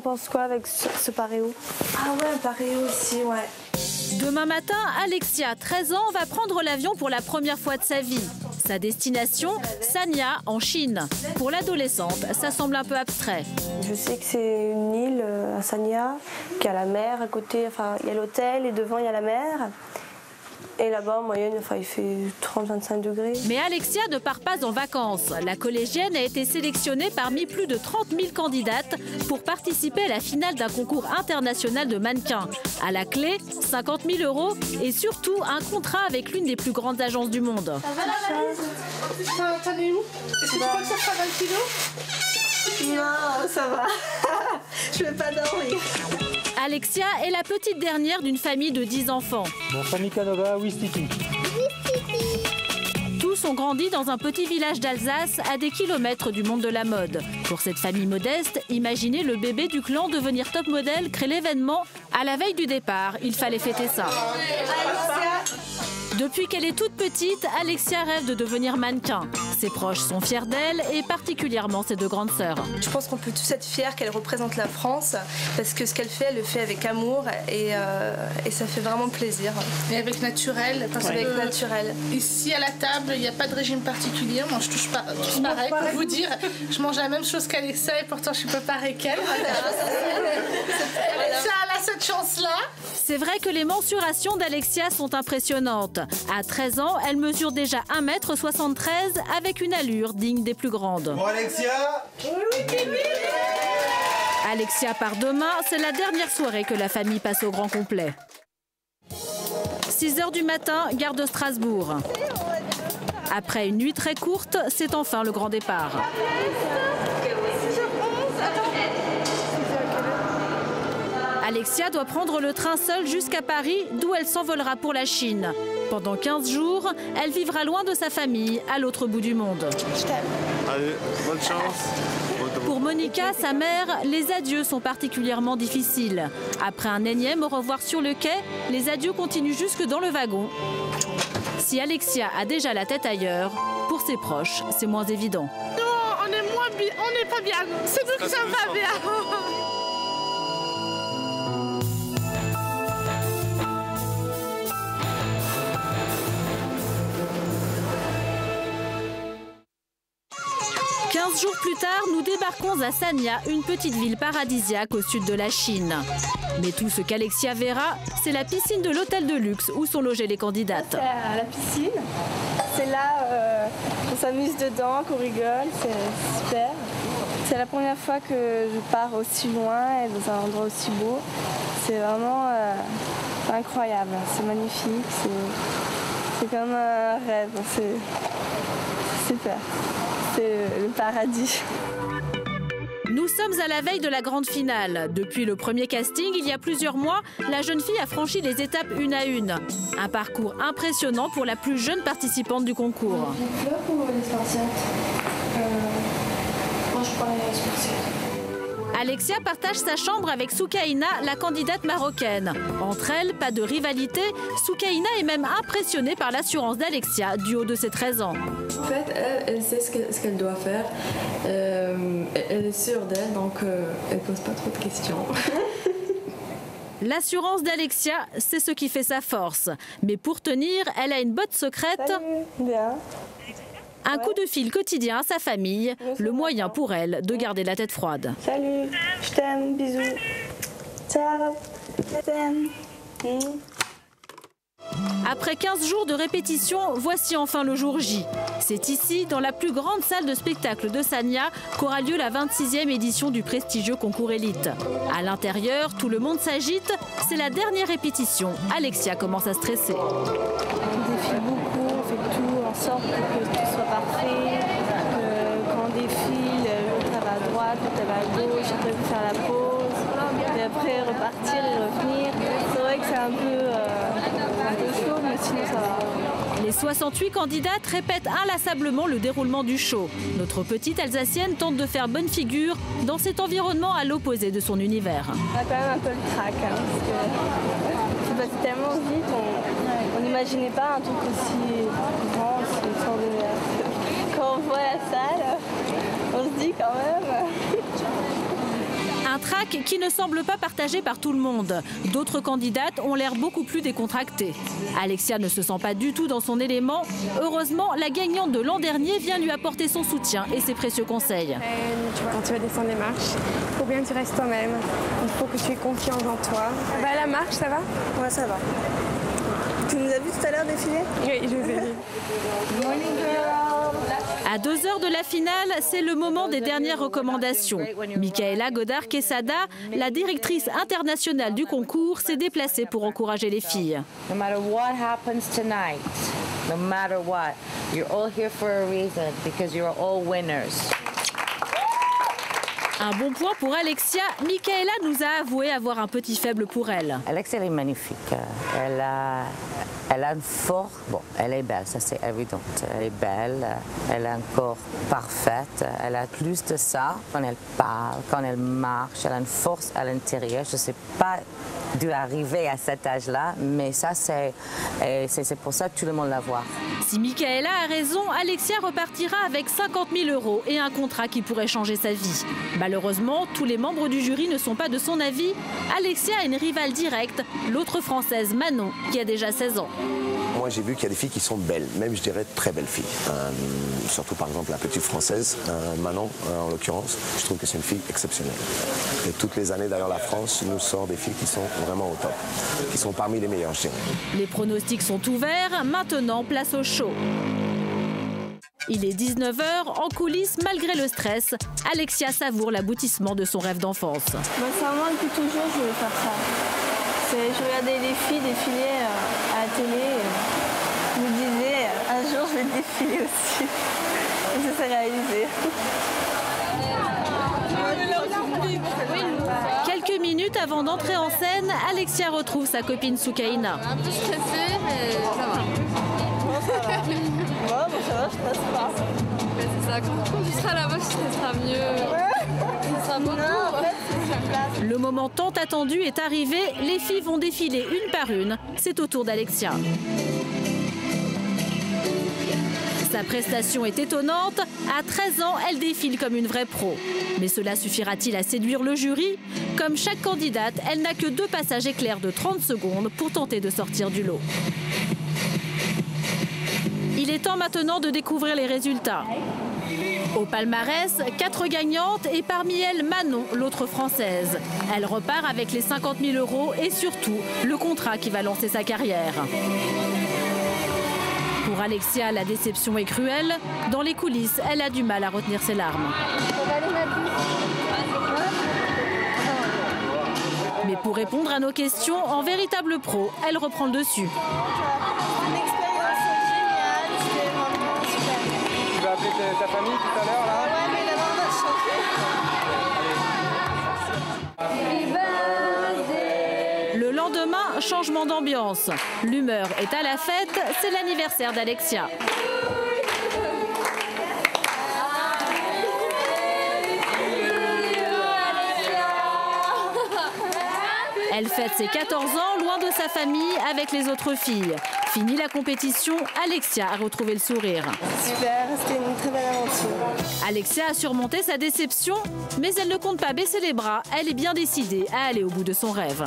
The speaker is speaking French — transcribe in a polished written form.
On pense quoi avec ce paréo? Ah ouais, un paréo aussi, ouais. Demain matin, Alexia, 13 ans, va prendre l'avion pour la première fois de sa vie. Sa destination, Sanya, en Chine. Pour l'adolescente, ça semble un peu abstrait. Je sais que c'est une île à Sanya, qui a la mer à côté, enfin il y a l'hôtel et devant il y a la mer. Et là-bas, en moyenne, il fait 30-25 degrés. Mais Alexia ne part pas en vacances. La collégienne a été sélectionnée parmi plus de 30 000 candidates pour participer à la finale d'un concours international de mannequins. À la clé, 50 000 € et surtout un contrat avec l'une des plus grandes agences du monde. Ça va la valise? T'en es où? Est-ce que tu crois que ça fera 20 kilos? Non, ça va. Je vais pas dormir. Alexia est la petite dernière d'une famille de 10 enfants. Mon famille Canova, Wistiti. Tous ont grandi dans un petit village d'Alsace à des kilomètres du monde de la mode. Pour cette famille modeste, imaginez le bébé du clan devenir top modèle crée l'événement. À la veille du départ, il fallait fêter ça. Depuis qu'elle est toute petite, Alexia rêve de devenir mannequin. Ses proches sont fiers d'elle et particulièrement ses deux grandes sœurs. Je pense qu'on peut tous être fiers qu'elle représente la France parce que ce qu'elle fait, elle le fait avec amour et ça fait vraiment plaisir. Et avec naturel. Parce avec naturel. Ici à la table, il n'y a pas de régime particulier. Moi, je touche pas tous pareil. Pour vous dire, je mange la même chose qu'Alexa et pourtant je suis pas pareil qu'elle. Alexia, elle a cette chance-là. C'est vrai que les mensurations d'Alexia sont impressionnantes. À 13 ans, elle mesure déjà 1,73 m avec une allure digne des plus grandes. Bon Alexia? Oui. Alexia part demain, c'est la dernière soirée que la famille passe au grand complet. 6 h du matin, gare de Strasbourg. Après une nuit très courte, c'est enfin le grand départ. Alexia doit prendre le train seule jusqu'à Paris, d'où elle s'envolera pour la Chine. Pendant 15 jours, elle vivra loin de sa famille, à l'autre bout du monde. Je t'aime. Allez, bonne chance. Pour Monica, sa mère, les adieux sont particulièrement difficiles. Après un énième au revoir sur le quai, les adieux continuent jusque dans le wagon. Si Alexia a déjà la tête ailleurs, pour ses proches, c'est moins évident. Non, on est moins bien, on n'est pas bien. C'est nous qui sommes pas bien. 15 jours plus tard, nous débarquons à Sanya, une petite ville paradisiaque au sud de la Chine. Mais tout ce qu'Alexia verra, c'est la piscine de l'hôtel de luxe où sont logées les candidates. C'est la piscine, c'est là qu'on s'amuse dedans, qu'on rigole, c'est super. C'est la première fois que je pars aussi loin et dans un endroit aussi beau. C'est vraiment incroyable, c'est magnifique, c'est comme un rêve, c'est super. C'est le paradis. Nous sommes à la veille de la grande finale. Depuis le premier casting, il y a plusieurs mois, la jeune fille a franchi les étapes une à une. Un parcours impressionnant pour la plus jeune participante du concours. Les fleurs ou les spartiates? Moi, je prends les spartiates. Alexia partage sa chambre avec Soukaina, la candidate marocaine. Entre elles, pas de rivalité. Soukaina est même impressionnée par l'assurance d'Alexia du haut de ses 13 ans. En fait, elle sait ce qu'elle doit faire. Elle est sûre d'elle, donc elle ne pose pas trop de questions. L'assurance d'Alexia, c'est ce qui fait sa force. Mais pour tenir, elle a une botte secrète. Salut, bien. Un coup de fil quotidien à sa famille, le moyen pour elle de garder la tête froide. Salut, je t'aime, bisous. Ciao, je t'aime. Après 15 jours de répétition, voici enfin le jour J. C'est ici, dans la plus grande salle de spectacle de Sanya, qu'aura lieu la 26e édition du prestigieux concours élite. À l'intérieur, tout le monde s'agite. C'est la dernière répétition. Alexia commence à stresser. On défile beaucoup, on fait tout en sorte que tout soit parfait. Quand on défile, l'autre elle va à droite, l'autre elle va à gauche, après faut faire la pause. Et après repartir et revenir. C'est vrai que c'est un peu chaud, mais sinon ça va. Les 68 candidates répètent inlassablement le déroulement du show. Notre petite Alsacienne tente de faire bonne figure dans cet environnement à l'opposé de son univers. On a quand même un peu le trac, hein, parce que c'est passé tellement vite, on n'imaginait pas un truc aussi grand, aussi extraordinaire. Quand on voit la salle, on se dit quand même... Un track qui ne semble pas partagé par tout le monde. D'autres candidates ont l'air beaucoup plus décontractées. Alexia ne se sent pas du tout dans son élément. Heureusement, la gagnante de l'an dernier vient lui apporter son soutien et ses précieux conseils. Quand tu vas descendre les marches, il faut bien que tu restes toi-même. Il faut que tu aies confiance en toi. La marche, ça va? Ouais, ça va. Tu nous as vu tout à l'heure défiler? Oui, je vous ai vu. Morning girl. À 2 heures de la finale, c'est le moment des dernières recommandations. Michaela Godard-Quesada, la directrice internationale du concours, s'est déplacée pour encourager les filles. No matter what happens tonight, no matter what, you're all here for a reason because you're all winners. Un bon point pour Alexia. Michaela nous a avoué avoir un petit faible pour elle. Alexia, elle est magnifique. Elle a une force. Bon, elle est belle, ça c'est évident. Elle est belle, elle a un corps parfait. Elle a plus de ça quand elle parle, quand elle marche. Elle a une force à l'intérieur. Je ne sais pas d'où arriver à cet âge-là, mais ça c'est pour ça que tout le monde la voit. Si Michaela a raison, Alexia repartira avec 50 000 € et un contrat qui pourrait changer sa vie. Malheureusement, tous les membres du jury ne sont pas de son avis. Alexia a une rivale directe, l'autre française Manon, qui a déjà 16 ans. Moi, j'ai vu qu'il y a des filles qui sont belles, même je dirais très belles filles. Surtout par exemple la petite française, Manon en l'occurrence. Je trouve que c'est une fille exceptionnelle. Et toutes les années, d'ailleurs, la France nous sort des filles qui sont vraiment au top, qui sont parmi les meilleures, je dirais. Les pronostics sont ouverts. Maintenant, place au show. Il est 19 h, en coulisses, malgré le stress, Alexia savoure l'aboutissement de son rêve d'enfance. Sincèrement, depuis toujours, je veux faire ça. Je regardais les filles défiler à la télé. Je me disais, un jour, je vais défiler aussi. Et ça s'est réalisé. Quelques minutes avant d'entrer en scène, Alexia retrouve sa copine Soukaina. Un peu stressée, mais ça va. Ça va, je stresse pas. C'est ça, quand tu seras là-bas, tu stresseras mieux. Ça sera beaucoup. Le moment tant attendu est arrivé, les filles vont défiler une par une. C'est au tour d'Alexia. Sa prestation est étonnante. À 13 ans, elle défile comme une vraie pro. Mais cela suffira-t-il à séduire le jury? Comme chaque candidate, elle n'a que 2 passages éclairs de 30 secondes pour tenter de sortir du lot. Il est temps maintenant de découvrir les résultats. Au palmarès, 4 gagnantes et parmi elles Manon, l'autre française. Elle repart avec les 50 000 € et surtout le contrat qui va lancer sa carrière. Pour Alexia, la déception est cruelle. Dans les coulisses, elle a du mal à retenir ses larmes. Mais pour répondre à nos questions, en véritable pro, elle reprend le dessus. Tu vas appeler ta famille tout à l'heure là? Ouais, mais d'abord on va chanter. Le lendemain, changement d'ambiance. L'humeur est à la fête, c'est l'anniversaire d'Alexia. Elle fête ses 14 ans loin de sa famille avec les autres filles. Fini la compétition, Alexia a retrouvé le sourire. Super, c'était une très belle aventure. Alexia a surmonté sa déception, mais elle ne compte pas baisser les bras. Elle est bien décidée à aller au bout de son rêve.